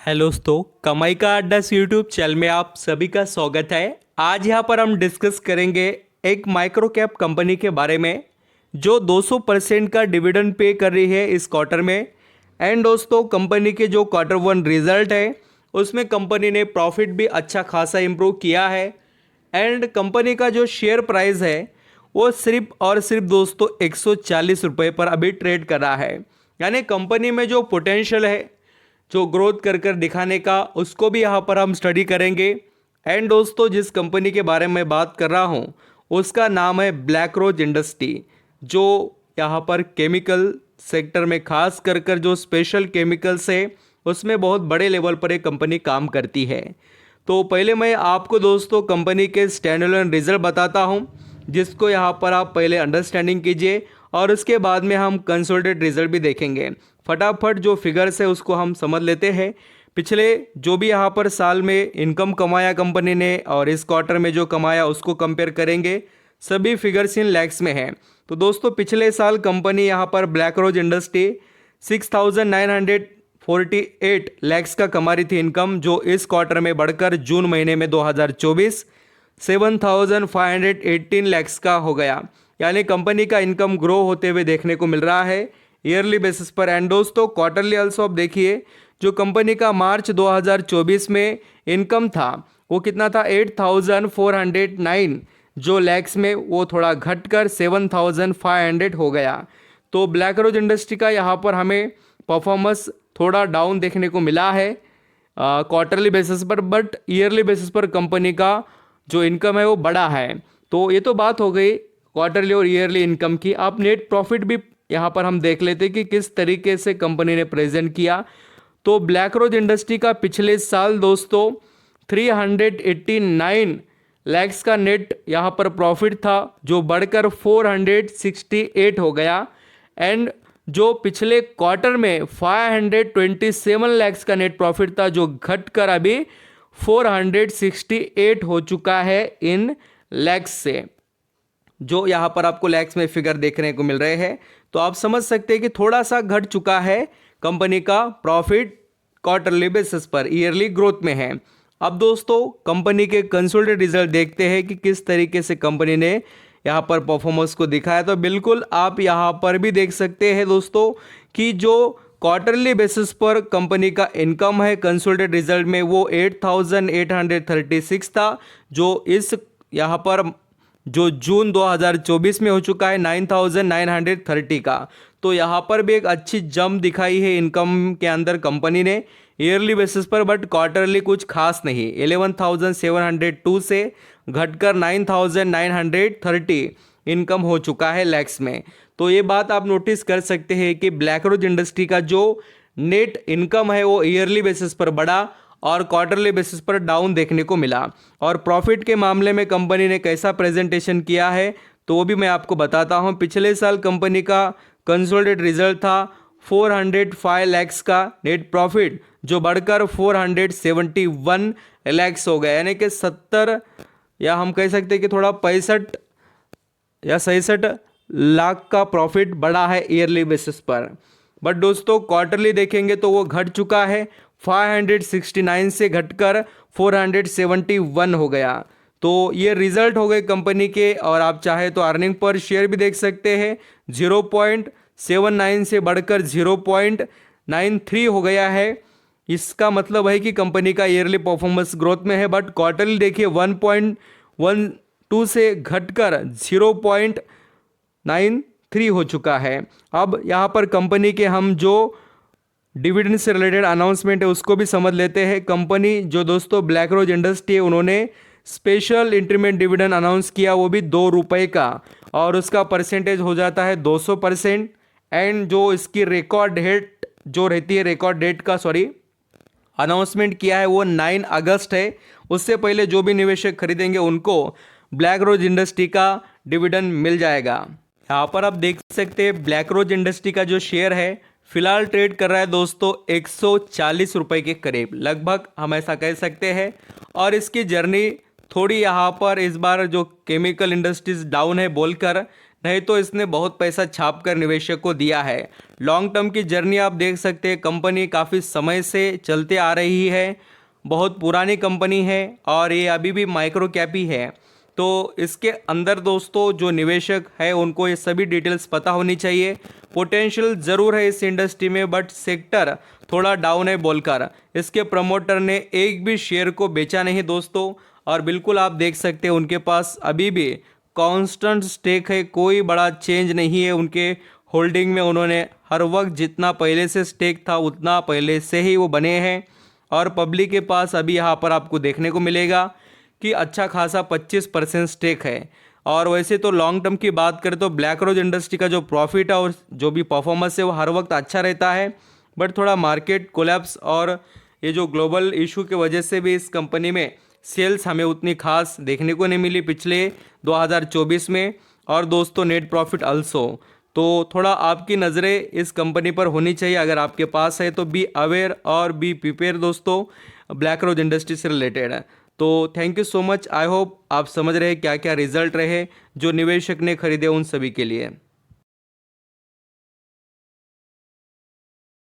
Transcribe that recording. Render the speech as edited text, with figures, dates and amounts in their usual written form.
Hello दोस्तों, कमाई का अड्डा यूट्यूब चैनल में आप सभी का स्वागत है। आज यहाँ पर हम डिस्कस करेंगे एक माइक्रो कैप कंपनी के बारे में जो 200% का डिविडेंड पे कर रही है इस क्वार्टर में। एंड दोस्तों, कंपनी के जो क्वार्टर वन रिजल्ट है उसमें कंपनी ने प्रॉफिट भी अच्छा खासा इम्प्रूव किया है। एंड कंपनी का जो शेयर प्राइस है वो सिर्फ और सिर्फ दोस्तों 140 रुपये पर अभी ट्रेड कर रहा है। यानी कंपनी में जो पोटेंशियल है, जो ग्रोथ कर दिखाने का, उसको भी यहाँ पर हम स्टडी करेंगे। एंड दोस्तों, जिस कंपनी के बारे में बात कर रहा हूँ उसका नाम है ब्लैक रोज इंडस्ट्री, जो यहाँ पर केमिकल सेक्टर में खास कर जो स्पेशल केमिकल्स है उसमें बहुत बड़े लेवल पर एक कंपनी काम करती है। तो पहले मैं आपको दोस्तों कंपनी के स्टैंड अलोन रिजल्ट बताता हूँ, जिसको यहाँ पर आप पहले अंडरस्टैंडिंग कीजिए और उसके बाद में हम कंसोलिडेटेड रिजल्ट भी देखेंगे। फटाफट जो फिगर्स है उसको हम समझ लेते हैं। पिछले जो भी यहाँ पर साल में इनकम कमाया कंपनी ने और इस क्वार्टर में जो कमाया उसको कंपेयर करेंगे। सभी फिगर्स इन लैक्स में हैं। तो दोस्तों, पिछले साल कंपनी यहाँ पर ब्लैक रोज इंडस्ट्री 6,948 लैक्स का कमा रही थी इनकम, जो इस क्वार्टर में बढ़कर जून महीने में 2024 7,518 लैक्स का हो गया। यानी कंपनी का इनकम ग्रो होते हुए देखने को मिल रहा है ईयरली बेसिस पर। एंड दोस्तों, क्वार्टरली ऑल्सो आप देखिए, जो कंपनी का मार्च 2024 में इनकम था वो कितना था, 8,409 जो लैक्स में, वो थोड़ा घटकर 7,500 हो गया। तो ब्लैक रोज इंडस्ट्री का यहाँ पर हमें परफॉर्मेंस थोड़ा डाउन देखने को मिला है क्वार्टरली बेसिस पर, बट ईयरली बेसिस पर कंपनी का जो इनकम है वो बड़ा है। तो ये तो बात हो गई क्वार्टरली और ईयरली इनकम की। आप नेट प्रॉफिट भी यहाँ पर हम देख लेते कि किस तरीके से कंपनी ने प्रेजेंट किया। तो ब्लैक रोज इंडस्ट्री का पिछले साल दोस्तों 389 लैक्स का नेट यहाँ पर प्रॉफिट था, जो बढ़कर 468 हो गया। एंड जो पिछले क्वार्टर में 527 लैक्स का नेट प्रॉफिट था, जो घटकर अभी 468 हो चुका है इन लैक्स से, जो यहाँ पर आपको लैक्स में फिगर देखने को मिल रहे हैं। तो आप समझ सकते हैं कि थोड़ा सा घट चुका है कंपनी का प्रॉफिट क्वार्टरली बेसिस पर, ईयरली ग्रोथ में है। अब दोस्तों, कंपनी के कंसोलिडेटेड रिजल्ट देखते हैं कि किस तरीके से कंपनी ने यहाँ पर परफॉर्मेंस को दिखाया। तो बिल्कुल आप यहाँ पर भी देख सकते हैं दोस्तों कि जो क्वार्टरली बेसिस पर कंपनी का इनकम है कंसोलिडेटेड रिजल्ट में वो 8,836 था, जो इस यहाँ पर जो जून 2024 में हो चुका है 9,930 का। तो यहाँ पर भी एक अच्छी जंप दिखाई है इनकम के अंदर कंपनी ने ईयरली बेसिस पर, बट क्वार्टरली कुछ खास नहीं। 11,702 से घटकर 9,930 इनकम हो चुका है लैक्स में। तो ये बात आप नोटिस कर सकते हैं कि ब्लैक रोज इंडस्ट्री का जो नेट इनकम है वो ईयरली बेसिस पर बढ़ा और क्वार्टरली बेसिस पर डाउन देखने को मिला। और प्रॉफिट के मामले में कंपनी ने कैसा प्रेजेंटेशन किया है तो वो भी मैं आपको बताता हूं। पिछले साल कंपनी का कंसोलिडेटेड रिजल्ट था 405 लैक्स का नेट प्रॉफिट, जो बढ़कर 471 लैक्स हो गया। यानी कि 70 या हम कह सकते हैं कि थोड़ा 65 या 66 लाख का प्रॉफिट बढ़ा है ईयरली बेसिस पर। बट दोस्तों, क्वार्टरली देखेंगे तो वो घट चुका है, 569 से घटकर 471 हो गया। तो ये रिजल्ट हो गए कंपनी के। और आप चाहे तो अर्निंग पर शेयर भी देख सकते हैं, 0.79 से बढ़कर 0.93 हो गया है। इसका मतलब है कि कंपनी का ईयरली परफॉर्मेंस ग्रोथ में है, बट क्वार्टरली देखिए 1.12 से घटकर 0.93 हो चुका है। अब यहाँ पर कंपनी के हम जो डिविडेंड से रिलेटेड अनाउंसमेंट है उसको भी समझ लेते हैं। कंपनी जो दोस्तों ब्लैक रोज इंडस्ट्री है, उन्होंने स्पेशल इंटरमेंट डिविडेंड अनाउंस किया, वो भी 2 रुपये का, और उसका परसेंटेज हो जाता है 200%। एंड जो इसकी रिकॉर्ड डेट जो रहती है, रिकॉर्ड डेट का अनाउंसमेंट किया है वो 9 अगस्त है। उससे पहले जो भी निवेशक खरीदेंगे उनको ब्लैक रोज इंडस्ट्री का डिविडेंड मिल जाएगा। यहाँ पर आप देख सकते हैं ब्लैक रोज इंडस्ट्री का जो शेयर है फिलहाल ट्रेड कर रहा है दोस्तों 140 रुपये के करीब, लगभग हम ऐसा कह सकते हैं। और इसकी जर्नी थोड़ी यहाँ पर इस बार जो केमिकल इंडस्ट्रीज डाउन है बोलकर नहीं तो इसने बहुत पैसा छाप कर निवेशक को दिया है। लॉन्ग टर्म की जर्नी आप देख सकते हैं, कंपनी काफ़ी समय से चलते आ रही है, बहुत पुरानी कंपनी है और ये अभी भी माइक्रो कैप ही है। तो इसके अंदर दोस्तों जो निवेशक है उनको ये सभी डिटेल्स पता होनी चाहिए। पोटेंशियल ज़रूर है इस इंडस्ट्री में, बट सेक्टर थोड़ा डाउन है बोलकर इसके प्रमोटर ने एक भी शेयर को बेचा नहीं दोस्तों। और बिल्कुल आप देख सकते हैं उनके पास अभी भी कांस्टेंट स्टेक है, कोई बड़ा चेंज नहीं है उनके होल्डिंग में। उन्होंने हर वक्त जितना पहले से स्टेक था उतना पहले से ही वो बने हैं। और पब्लिक के पास अभी यहाँ पर आपको देखने को मिलेगा कि अच्छा खासा 25% स्टेक है। और वैसे तो लॉन्ग टर्म की बात करें तो ब्लैक रोज इंडस्ट्री का जो प्रॉफिट है और जो भी परफॉर्मेंस है वो हर वक्त अच्छा रहता है, बट थोड़ा मार्केट कोलैप्स और ये जो ग्लोबल इशू की वजह से भी इस कंपनी में सेल्स हमें उतनी खास देखने को नहीं मिली पिछले 2024 में। और दोस्तों नेट प्रॉफिट अल्सो, तो थोड़ा आपकी नज़रें इस कंपनी पर होनी चाहिए। अगर आपके पास है तो बी अवेयर और बी प्रिपेयर दोस्तों, ब्लैक रोज इंडस्ट्री से रिलेटेड है। तो thank you so much. I hope आप समझ रहे हैं क्या क्या रिजल्ट रहे जो निवेशक ने खरीदे उन सभी के लिए।